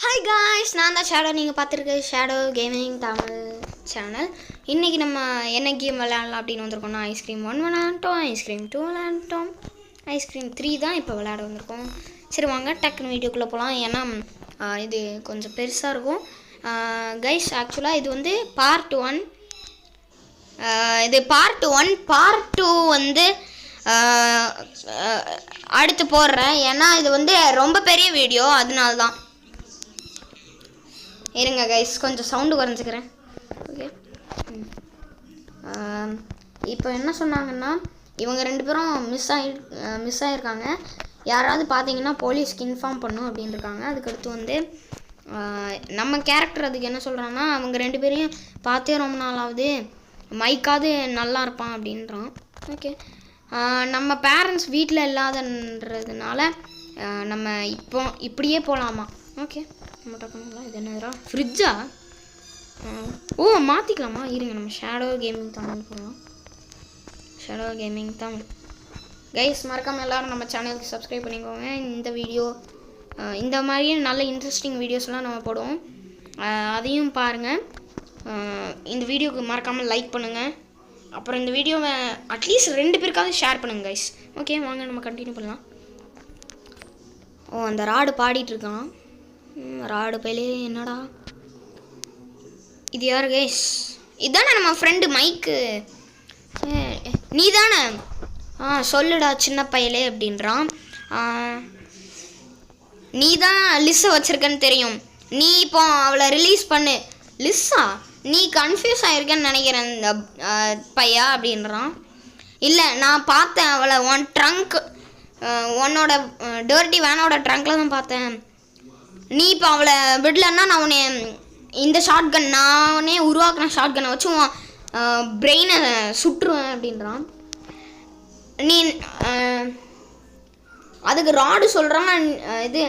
Hi guys, நான் தான் shadow. நீங்கள் பார்த்துருக்க ஷேடோ கேமிங் தமிழ் சேனல். இன்றைக்கி நம்ம என்ன கேம் விளையாடலாம் அப்படின்னு வந்திருக்கோம்னா, ஐஸ்கிரீம் 1 விளையாண்டோம், ஐஸ்கிரீம் 2 விளையாண்டோம், ஐஸ்கிரீம் 3 தான் இப்போ விளையாட வந்திருக்கோம். சரி வாங்க டக்குன்னு வீடியோக்குள்ளே போகலாம். ஏன்னா இது கொஞ்சம் பெருசாக இருக்கும் கைஸ். ஆக்சுவலாக இது வந்து பார்ட் 1. இது பார்ட் 1. பார்ட் 2 வந்து அடுத்து போடுறேன். ஏன்னா இது வந்து ரொம்ப பெரிய வீடியோ, அதனால தான். இருங்க கைஸ், கொஞ்சம் சவுண்டு குறைஞ்சிக்கிறேன். ஓகே, இப்போ என்ன சொன்னாங்கன்னா, இவங்க 2 பேரும் மிஸ் ஆகிருக்காங்க. யாராவது பார்த்தீங்கன்னா போலீஸ்க்கு இன்ஃபார்ம் பண்ணும் அப்படின்னு இருக்காங்க. அதுக்கடுத்து வந்து நம்ம கேரக்டர் அதுக்கு என்ன சொல்கிறான்னா, அவங்க 2 பேரையும் பார்த்தே ரொம்ப நாளாவது, மைக்காவது நல்லா இருப்பான் அப்படின்றான். ஓகே, நம்ம பேரண்ட்ஸ் வீட்டில் இல்லாதன்றதுனால நம்ம இப்படியே போகலாமா? ஓகே, நம்ம டக்குங்களா இது என்னதுரா, ஃப்ரிட்ஜா? ஓ மாற்றிக்கலாமா? இருங்க, நம்ம ஷேடோ கேமிங் தமிழ் போகலாம். ஷேடோ கேமிங் தமிழ் கைஸ், மறக்காமல் எல்லோரும் நம்ம சேனலுக்கு சப்ஸ்கிரைப் பண்ணிக்கோங்க. இந்த வீடியோ இந்த மாதிரியே நல்ல இன்ட்ரெஸ்டிங் வீடியோஸ்லாம் நம்ம போடுவோம், அதையும் பாருங்கள். இந்த வீடியோவுக்கு மறக்காமல் லைக் பண்ணுங்கள். அப்புறம் இந்த வீடியோவை அட்லீஸ்ட் 2 பேருக்காவது ஷேர் பண்ணுங்கள் கைஸ். ஓகே வாங்க நம்ம கண்டினியூ பண்ணலாம். ஓ அந்த ராடு பாடிட்டுருக்கான். ராடு பையிலே என்னடா இது? யார் கைஸ்? இதானே நம்ம ஃப்ரெண்டு மைக்கு. நீ தானே? சொல்லுடா சின்ன பையலே அப்படின்றான். நீ தான் லிஸ்ஸை வச்சுருக்கன்னு தெரியும், நீ இப்போ அவளை ரிலீஸ் பண்ணு. லிஸ்ஸா? நீ கன்ஃபியூஸ் ஆகிருக்கேன்னு நினைக்கிறேன் இந்த பையா அப்படின்றான். இல்லை, நான் பார்த்தேன் அவளை, உன்னோட டர்ட்டி வேனோட ட்ரங்க்கில் தான் பார்த்தேன். நீ இப்போ அவளை விடலன்னா நான் உன்னை இந்த ஷார்ட் கன், நானே உருவாக்கின ஷார்ட் கன்னை வச்சு பிரெயினை சுட்டுருவேன் அப்படின்றான். நீ அதுக்கு ராடு சொல்கிறான், இது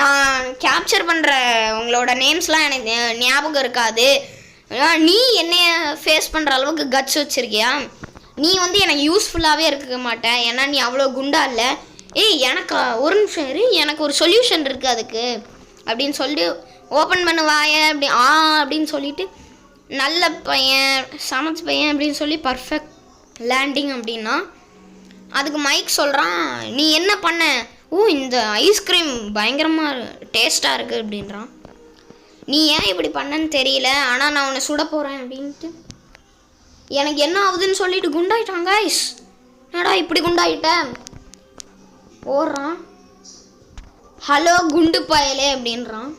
நான் கேப்சர் பண்ணுற உங்களோட நேம்ஸ்லாம் எனக்கு ஞாபகம் இருக்காது. நீ என்னைய ஃபேஸ் பண்ணுற அளவுக்கு கட்ஸ் வச்சுருக்கியா? நீ வந்து எனக்கு யூஸ்ஃபுல்லாகவே இருக்க மாட்டேன், ஏன்னா நீ அவ்வளோ குண்டா இல்லை. எனக்கு ஒரு நிமிஷம் இரு, எனக்கு ஒரு சொல்யூஷன் இருக்குது அதுக்கு அப்படின்னு சொல்லி ஓப்பன் பண்ணுவாய அப்படி அப்படின்னு சொல்லிட்டு, நல்ல பையன் சமைச்ச பையன் அப்படின்னு சொல்லி பர்ஃபெக்ட் லேண்டிங் அப்படின்னா, அதுக்கு மைக் சொல்கிறான், நீ என்ன பண்ண? இந்த ஐஸ்கிரீம் பயங்கரமாக டேஸ்ட்டாக இருக்குது அப்படின்றான். நீ ஏன் இப்படி பண்ணன்னு தெரியல, ஆனால் நான் உன்னை சுட போகிறேன் அப்படின்ட்டு. எனக்கு என்ன ஆகுதுன்னு சொல்லிட்டு குண்டாயிட்டாங்க ஐஸ். என்னடா இப்படி குண்டாயிட்டேன் ஓடுறான். ஹலோ குண்டு பயலே அப்படின்றான்.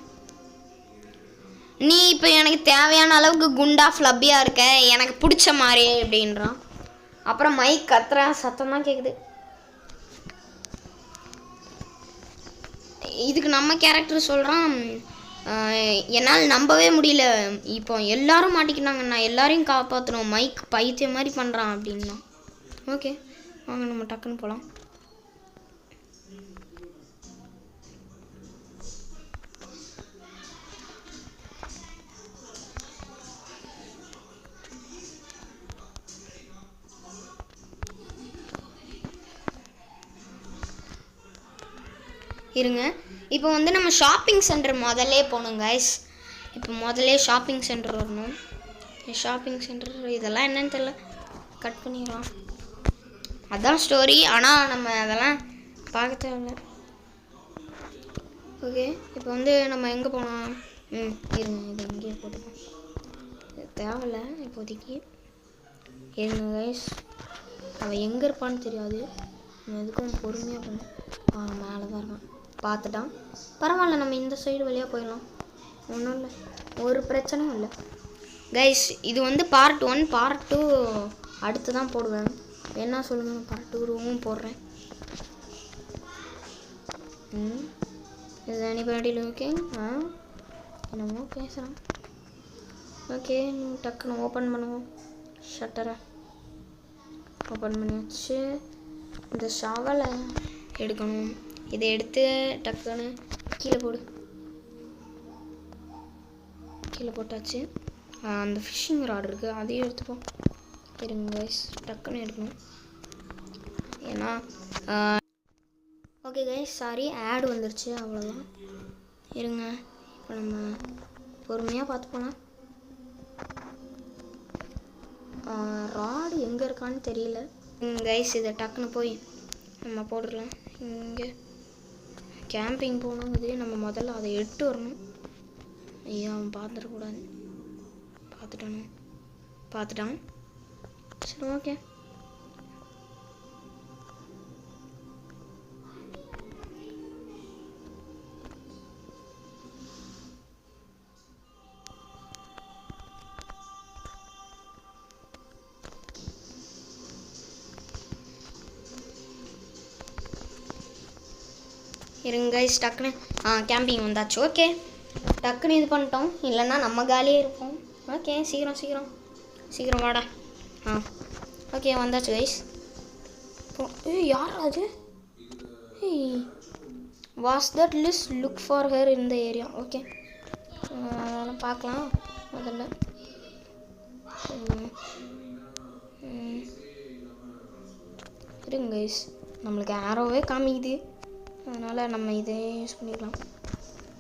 நீ இப்போ எனக்கு தேவையான அளவுக்கு குண்டா ஃப்ளப்பியாக இருக்க, எனக்கு பிடிச்ச மாதிரி அப்படின்றான். அப்புறம் மைக் கத்துற சத்தம் தான் கேட்குது. இதுக்கு நம்ம கேரக்டர் சொல்கிறான், என்னால் நம்பவே முடியல, இப்போ எல்லாரும் மாட்டிக்கினாங்க, நான் எல்லாரையும் காப்பாற்றணும், மைக் பைத்தியம் மாதிரி பண்ணுறான் அப்படின்னா. ஓகே வாங்க நம்ம டக்குன்னு போகலாம். இருங்க, இப்போ வந்து நம்ம ஷாப்பிங் சென்டர் முதல்ல போகணும் கைஸ். இப்போ முதல்ல ஷாப்பிங் சென்டர் வரணும். ஷாப்பிங் சென்டர் இதெல்லாம் என்னன்னு தெரியல, கட் பண்ணிடலாம். அதான் ஸ்டோரி, ஆனால் நம்ம அதெல்லாம் பார்க்க தேவையில்ல. ஓகே, இப்போ வந்து நம்ம எங்கே போனோம்? இருங்க, இது எங்கேயே போட்டுப்போம், இது தேவையில்ல இப்போதைக்கு. இருங்க கைஸ், அவன் எங்கே இருப்பான்னு தெரியாது, எதுக்கும் பொறுமையாக போகணும். மேலே தான் இருக்கான், பார்த்துட்டான். பரவாயில்ல, நம்ம இந்த சைடு வழியாக போயிடலாம், ஒன்றும் இல்லை, ஒரு பிரச்சனையும் இல்லை கைஸ். இது வந்து பார்ட் 1. பார்ட் 2 அடுத்து தான் போடுவேன். என்ன சொல்லுங்கள், பார்ட் 2 போடுறேன். இது எனிபடி லுக்கிங்? என்னமோ பேசுகிறேன். ஓகே, டக்குன்னு ஓப்பன் பண்ணுவோம். ஷட்டரை ஓப்பன் பண்ணி வச்சு இந்த ஷவலை எடுக்கணும். இதை எடுத்து டக்குன்னு கீழே போடு. கீழே போட்டாச்சு. அந்த ஃபிஷ்ஷிங் ராட் இருக்குது, அதையும் எடுத்துப்போம். இருங்க கைஸ், டக்குன்னு எடுக்கணும். ஏன்னா ஓகே கைஸ், சாரி ஆட் வந்துருச்சு, அவ்வளோதான். இருங்க, இப்போ நம்ம பொறுமையாக பார்த்து போனால் ராடு எங்கே இருக்கான்னு தெரியல கைஸ். இதை டக்குன்னு போய் நம்ம போட்டுடலாம். இங்கே கேம்பிங் போகணுங்குது. நம்ம முதல்ல அதை எடுத்து வரணும். ஐயா அவன் பார்த்துடக்கூடாது. பார்த்துட்டான். சரி ஓகே. இருங்க கைஸ், டக்குன்னு கேம்பிங் வந்தாச்சு. ஓகே, டக்குன்னு இது பண்ணிட்டோம். இல்லைன்னா நம்ம காலியே இருப்போம். ஓகே, சீக்கிரம் வாடா. ஓகே வந்தாச்சு கைஸ். யார் அது? Was that list look for her in the area. Okay, அதெல்லாம் பார்க்கலாம் முதல்ல. இருங்க கைஸ், நம்மளுக்கு ஆரோவே காமிக்குது. அதனால் நம்ம இதே யூஸ் பண்ணிக்கலாம்.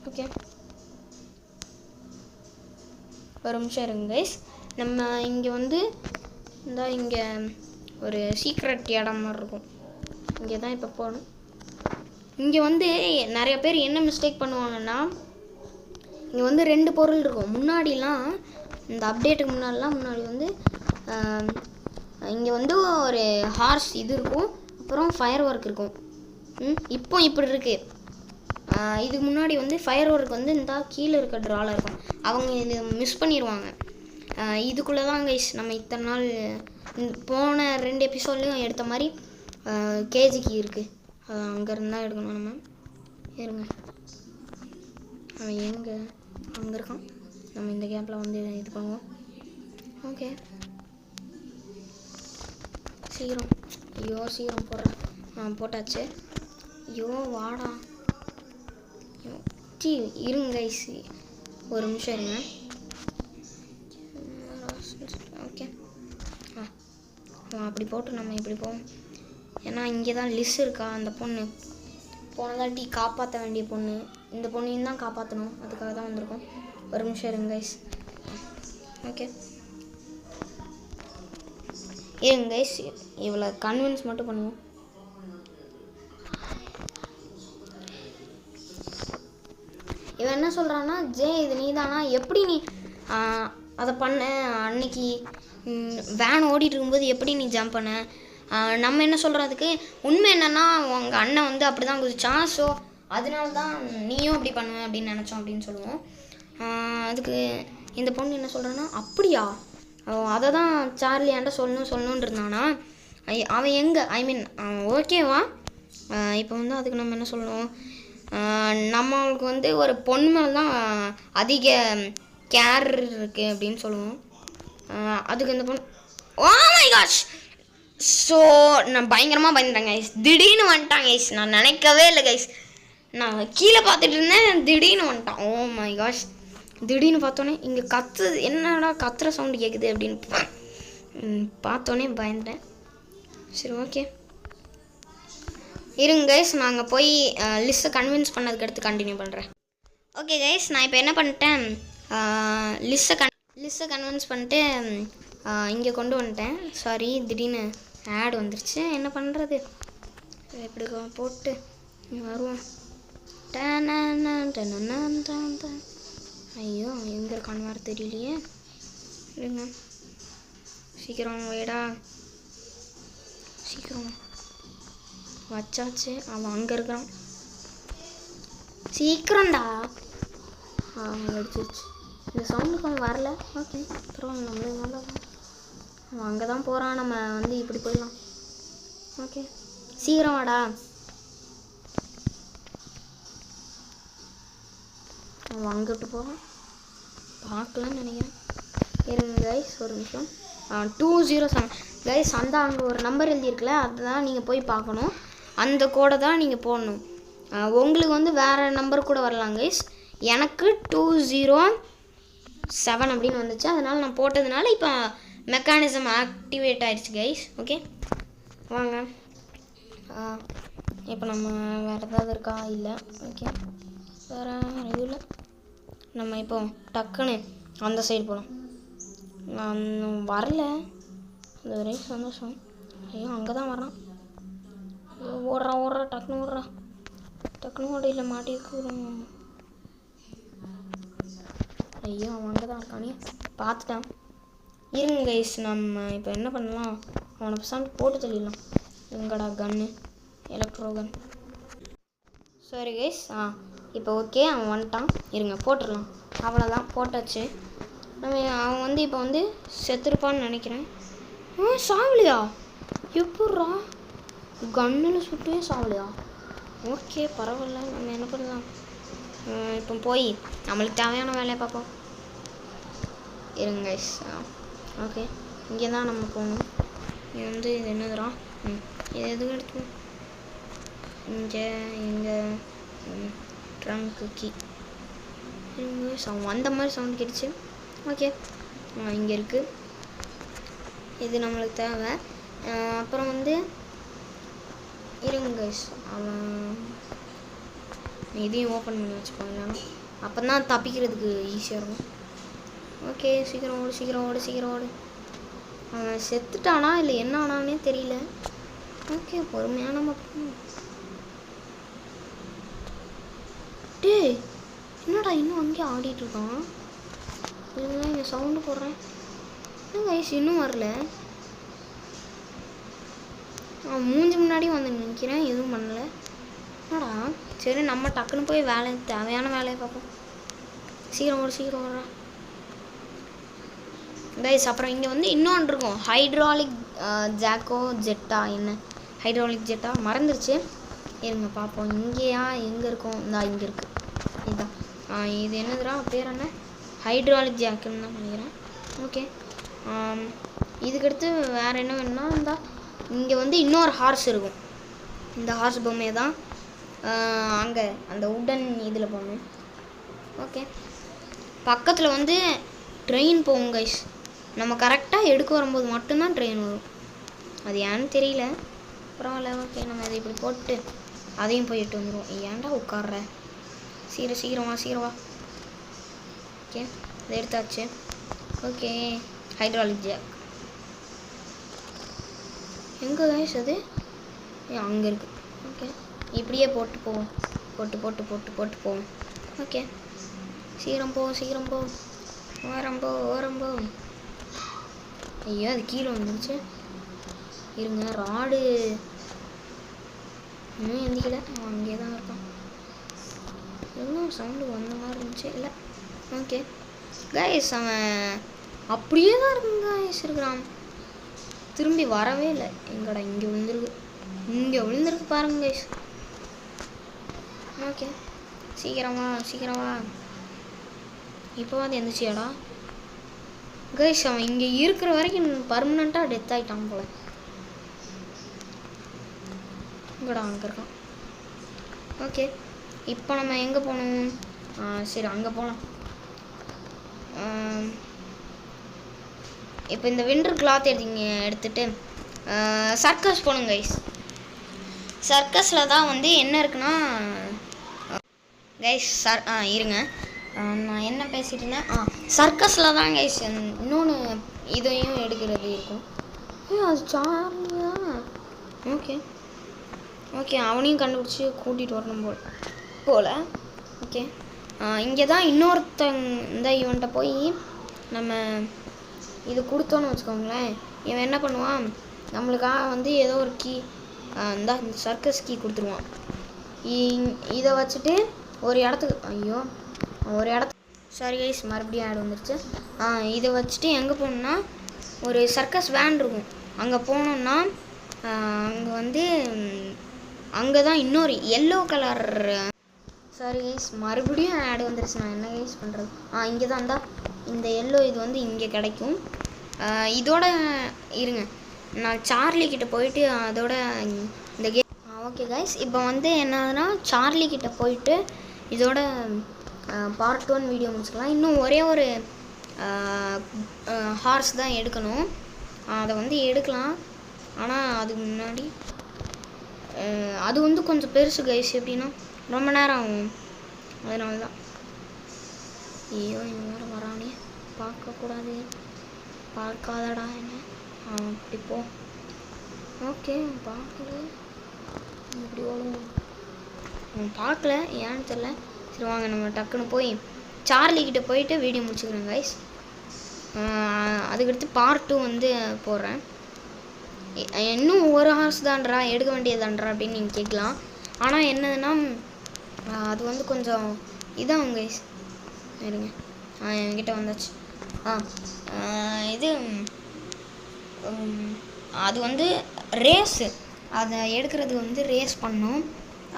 ஓகே, ஒரு நிமிஷம் இருங்க கைஸ். நம்ம இங்கே வந்து இங்கே ஒரு சீக்ரெட் இடம் மாதிரி இருக்கும். இங்கே தான் இப்போ போகணும். இங்கே வந்து நிறைய பேர் என்ன மிஸ்டேக் பண்ணுவாங்கன்னா, இங்கே வந்து 2 பொருள் இருக்கும். முன்னாடிலாம் இந்த அப்டேட்டுக்கு முன்னாடி வந்து இங்கே வந்து ஒரு ஹார்ஸ் இது இருக்கும், அப்புறம் ஃபயர் ஒர்க் இருக்கும். இப்போ இப்படி இருக்குது. இதுக்கு முன்னாடி வந்து ஃபயர் ஒர்க் வந்து இந்த கீழே இருக்க ட்ராவில் இருக்கும். அவங்க இது மிஸ் பண்ணிடுவாங்க. இதுக்குள்ளே தான் கைஸ் நம்ம இத்தனை நாள் போன 2 எபிசோட்லேயும் எடுத்த மாதிரி கேஜிக்கு இருக்குது. அங்கேருந்து தான் எடுக்கணும் நம்ம. இருங்க, அவன் எங்கே அங்கே இருக்கான். நம்ம இந்த கேப்பில் வந்து இது பண்ணுவோம். ஓகே, சீக்கிரம் போடுறேன். போட்டாச்சு. ஐயோ வாடா. இருங்க கைஸ், ஒரு நிமிஷம் இருங்க. ஓகே, அப்படி போட்டு நம்ம இப்படி போவோம். ஏன்னா இங்கே தான் லிஸ் இருக்கா. அந்த பொண்ணு போனதாட்டி காப்பாற்ற வேண்டிய பொண்ணு. இந்த பொண்ணையும் தான் காப்பாற்றணும். அதுக்காக தான் வந்திருக்கோம். ஒரு நிமிஷம் இருங்க கைஸ். ஓகே, இருங்க கைஸ், இவ்வளோ கன்வின்ஸ் மட்டும் பண்ணுவோம். இவன் என்ன சொல்கிறான்னா, ஜே இது நீ தானா, எப்படி நீ அதை பண்ண? அன்னைக்கு வேன் ஓடிட்டு இருக்கும்போது எப்படி நீ ஜம்ப் பண்ண? நம்ம என்ன சொல்கிறதுக்கு, உண்மை என்னென்னா உங்கள் அண்ணன் வந்து அப்படி தான் குதிச்சான். ஸோ அதனால தான் நீயும் அப்படி பண்ணுவேன் அப்படின்னு நினச்சோம் அப்படின்னு சொல்லுவோம். அதுக்கு இந்த பொண்ணு என்ன சொல்கிறான்னா, அப்படியா, அதை தான் சார்லி ஆண்ட சொல்லணுன்னு இருந்தானா. அவன் எங்கே, ஐ மீன் ஓகேவா? இப்போ வந்து அதுக்கு நம்ம என்ன சொல்லணும், நம்மளுக்கு வந்து ஒரு பொண்ணு மேலே தான் அதிக கேர் இருக்குது அப்படின்னு சொல்லுவோம். அதுக்கு இந்த பொண்ணு ஓ மை காஷ். ஸோ நான் பயங்கரமாக பயந்துட்டேன் கைஸ். திடீர்னு வந்துட்டான் கைஸ். நான் நினைக்கவே இல்லை கைஸ். நான் கீழே பார்த்துட்டு இருந்தேன், திடீர்னு வந்துட்டான். Oh my gosh. திடீர்னு பார்த்தோன்னே இங்கே என்னடா கத்துற சவுண்டு கேட்குது அப்படின்னு பார்த்தோன்னே பயந்துட்டேன். சரி ஓகே, இருங்க கைஸ், நாங்கள் போய் லிஸ்ட்டை கன்வின்ஸ் பண்ணதுக்கு அடுத்து கண்டினியூ பண்ணுறேன். ஓகே கைஸ், நான் இப்போ என்ன பண்ணிட்டேன், லிஸ்ட்டை கன்வின்ஸ் பண்ணிட்டு இங்கே கொண்டு வந்துட்டேன். சாரி, திடீர்னு ஆட் வந்துருச்சு. என்ன பண்ணுறது, எப்படி போட்டு வருவோம். ஐயோ எங்கே இருக்கான்னு வேறு தெரியலையே. இருங்க, சீக்கிரம் வேடா, சீக்கிரம் வச்சாச்சு. அவன் அங்கே இருக்கிறான். சீக்கிரம்டா. அடிச்சிருச்சு. இந்த சவுண்டுக்கு அவன் வரல. ஓகே, பரவாயில்ல, நம்மளே நல்லா. அவன் அங்கே தான் போகிறான். நம்ம வந்து இப்படி போயிடலாம். ஓகே, சீக்கிரம் வாடா. அவன் அங்கிட்டு போகிறான். பார்க்கலான்னு நினைக்கிறேன். இருங்க கைஸ், ஒரு நிமிஷம். 207 கைஸ், அந்த அங்கே ஒரு நம்பர் எழுதியிருக்குல்ல, அதுதான் நீங்கள் போய் பார்க்கணும். அந்த கோடை தான் நீங்கள் போடணும். உங்களுக்கு வந்து வேறு நம்பர் கூட வரலாம் கைஸ். எனக்கு 207 அப்படின்னு வந்துச்சு. அதனால் நான் போட்டதுனால இப்போ மெக்கானிசம் ஆக்டிவேட் ஆகிடுச்சு கைஸ். ஓகே வாங்க, இப்போ நம்ம வேறு ஏதாவது இருக்கா? இல்லை. ஓகே, வேறு இது இல்லை. நம்ம இப்போ டக்குன்னு அந்த சைடு போகலாம். நான் வரல, அது வரைக்கும் சந்தோஷம். ஐயோ அங்கே தான் வரான். ஓடுறா டக்குன்னு ஓடையில் மாட்டிருக்கிறோம். ஐயோ அவன் அங்கே தான் இருக்கானே, பார்த்துட்டான். இருங்க கைஸ், நம்ம இப்போ என்ன பண்ணலாம், அவனை பசாண்டு போட்டு தள்ளிடலாம். எங்கடா கன்னு, எலக்ட்ரோ கன். சரி கைஸ், இப்போ ஓகே அவன் வந்துட்டான். இருங்க போட்டுடலாம். அவ்வளோதான், போட்டாச்சு. அவன் இப்போ செத்துருப்பான்னு நினைக்கிறேன். சாவலியா? எப்பட்றா கன்னில் சுட்டே சாவலியா? ஓகே பரவாயில்ல, நம்ம என்ன பண்ணலாம், இப்போ போய் நம்மளுக்கு தேவையான வேலையை பார்ப்போம். இருங்க கைஸ். ஓகே இங்கே தான் நம்ம போகணும். இது இது என்னதுடா, இது எதுவும் எடுத்து இங்கே ட்ரங்க்கு கீ. அந்த மாதிரி சவுண்ட் கேட்டுச்சு. ஓகே இங்கே இருக்குது, இது நம்மளுக்கு தேவை. அப்புறம் இருங்க கைஸ், அவன் இதையும் ஓப்பன் பண்ணி வச்சுக்கோங்க, இல்லைன்னா அப்போ தான் தப்பிக்கிறதுக்கு ஈஸியாக இருக்கும். ஓகே சீக்கிரம் ஓடு. அவன் செத்துட்டானா இல்லை என்ன ஆனானே தெரியல. ஓகே பொறுமையாக நம்ம டேய் என்னடா இன்னும் அங்கேயே ஆடிட்டுருக்கான். இல்லைன்னா இங்கே சவுண்டு போடுறேன். என்ன கைஸ் இன்னும் வரல. மூஞ்சி முன்னாடியும் நிற்கிறேன், எதுவும் பண்ணல. என்னடா சரி நம்ம டக்குன்னு போய் தேவையான வேலையை பார்ப்போம். சீக்கிரம் ஓடுறா கைஸ். அப்புறம் இங்கே இன்னொன்று இருக்கும், ஹைட்ராலிக் ஜாக்கோ ஜெட்டா. என்ன ஹைட்ராலிக் ஜெட்டா மறந்துருச்சு, இருங்க பார்ப்போம். இங்கேயா எங்கே இருக்கும், இங்கே இருக்குது. இதுதான் இது என்னதுடா பேர் என்ன, ஹைட்ராலிக் ஜாக்குன்னு தான் நினைக்கிறேன். ஓகே இதுக்கடுத்து வேறு என்ன வேணும்னா இங்கே இன்னொரு ஹார்ஸ் இருக்கும். இந்த ஹார்ஸ் பொம்மையை தான் அங்கே அந்த உடன் இதில் போகணும். ஓகே பக்கத்தில் ட்ரெயின் போகும் கைஸ். நம்ம கரெக்டாக எடுக்க வரும்போது மட்டும்தான் ட்ரெயின் வரும், அது ஏன்னு தெரியல. பரவாயில்ல ஓகே நம்ம அதை இப்படி போட்டு அதையும் போயிட்டு வந்துடுவோம். ஏன்டா உட்கார்ற, சீக்கிரம் வா. ஓகே அதை எடுத்தாச்சு. ஓகே ஹைட்ராலிக் ஜாக் எங்கே கைஸ், அது அங்கே இருக்குது. ஓகே இப்படியே போட்டு போவோம், போட்டு போவோம். ஓகே சீக்கிரம் போ ஓரம்போ. ஐயோ அது கீழே வந்துருச்சு. இருங்க ராடு இன்னும் எந்திக்கல, அவன் அங்கே தான் இருக்கான். இன்னும் சவுண்டு வந்த மாதிரி இருந்துச்சு, இல்லை. ஓகே கைஸ் அவன் அப்படியே தான் இருக்குங்க கைஸ் இருக்கிறான், திரும்பி வரவே இல்லை. எங்கடா இங்கே விழுந்துருக்கு பாருங்க கைஸ். ஓகே சீக்கிரம் வா. இப்போ எந்திரிச்சியாடா கைஸ். அவன் இங்கே இருக்கிற வரைக்கும் பர்மனெண்ட்டாக டெத் ஆகிட்டான் போல. இங்கடா அங்கே இருக்கான். ஓகே இப்போ நம்ம எங்கே போகணும், சரி அங்கே போகலாம். இப்போ இந்த விண்டர் கிளாத் எடுத்துகிட்டு சர்க்கஸ் போகணும் கைஸ். சர்க்கஸில் தான் என்ன இருக்குன்னா கைஸ் இருங்க நான் என்ன பேசிட்டு இருந்தேன், சர்க்கஸில் தான் கைஸ் இன்னொன்று இதையும் எடுக்கிறது இருக்கும். அது சார்லியா? ஓகே அவனையும் கண்டுபிடிச்சி கூட்டிகிட்டு வரணும் போல். ஓகே இங்கே தான் இந்த இவன்கிட்ட போய் நம்ம இது கொடுத்தோன்னு வச்சுக்கோங்களேன், இவன் என்ன பண்ணுவான், நம்மளுக்காக ஏதோ ஒரு கீ இந்த சர்க்கஸ் கீ கொடுத்துருவான். இதை வச்சுட்டு ஒரு இடத்துக்கு சாரி கைஸ் மறுபடியும் ஆட் வந்துருச்சு. இதை வச்சுட்டு எங்கே போகணுன்னா ஒரு சர்க்கஸ் வேன் இருக்கும், அங்கே போனோம்னா அங்கே அங்கே தான் இன்னொரு எல்லோ கலர். சாரி கைஸ் மறுபடியும் ஆட் வந்துருச்சு, நான் என்ன கைஸ் பண்ணுறது. இங்கே தான் இந்த எல்லோ இது இங்கே கிடைக்கும். இதோட இருங்க நான் சார்லி கிட்ட போயிட்டு அதோட இந்த கேம் ஓகே கைஸ். இப்போ என்னதுன்னா சார்லி கிட்ட போயிட்டு இதோட பார்ட் 1 வீடியோ முடிச்சுக்கலாம். இன்னும் ஒரே ஒரு ஹார்ஸ் தான் எடுக்கணும், அதை எடுக்கலாம். ஆனால் அதுக்கு முன்னாடி அது கொஞ்சம் பெருசு கைஸ், எப்படின்னா ரொம்ப நேரம் ஆகும், அதனால தான். ஐயோ இவன் வேறு வரானே, பார்க்கக்கூடாது, பார்க்காதடா என்ன. அப்படி போ. ஓகே பார்க்கல, இப்படி ஓடுவோம். பார்க்கல ஏன்னு தெரில. சரி வாங்க நம்ம டக்குன்னு போய் சார்லிக்கிட்ட போயிட்டு வீடியோ முடிச்சுக்கிறேன் கைஸ். அதுக்கடுத்து பார்ட் 2 வந்து போடுறேன். இன்னும் 1 ஹார்ஸ் தான்டா எடுக்க வேண்டியதான்றா அப்படின்னு நீங்கள் கேட்கலாம். ஆனால் என்னதுன்னா அது வந்து கொஞ்சம் இதான் கைஸ். இருங்க, என்கிட்ட வந்தாச்சு. இது அது வந்து ரேஸு, அதை எடுக்கிறது வந்து ரேஸ் பண்ணோம்.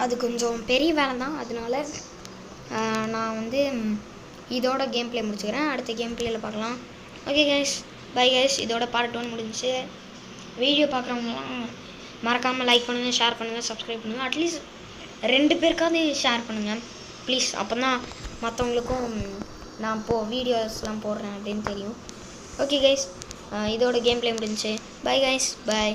அது கொஞ்சம் பெரிய வேலை தான். அதனால நான் வந்து இதோட கேம் பிளே முடிச்சுக்கிறேன். அடுத்த கேம் பிளேயில் பார்க்கலாம். Okay guys, bye guys. இதோட பார்ட் 1 முடிஞ்சிச்சு. வீடியோ பார்க்குறவங்களாம் மறக்காமல் லைக் பண்ணுங்கள், ஷேர் பண்ணுங்கள், சப்ஸ்கிரைப் பண்ணுங்கள். அட்லீஸ்ட் 2 பேருக்காவது ஷேர் பண்ணுங்கள் ப்ளீஸ். அப்போ தான் மற்றவங்களுக்கும் நான் வீடியோஸ்லாம் போடுறேன் அப்படின்னு தெரியும். ஓகே கைஸ், இதோட கேம் பிளே முடிஞ்சிச்சு. Bye guys, by.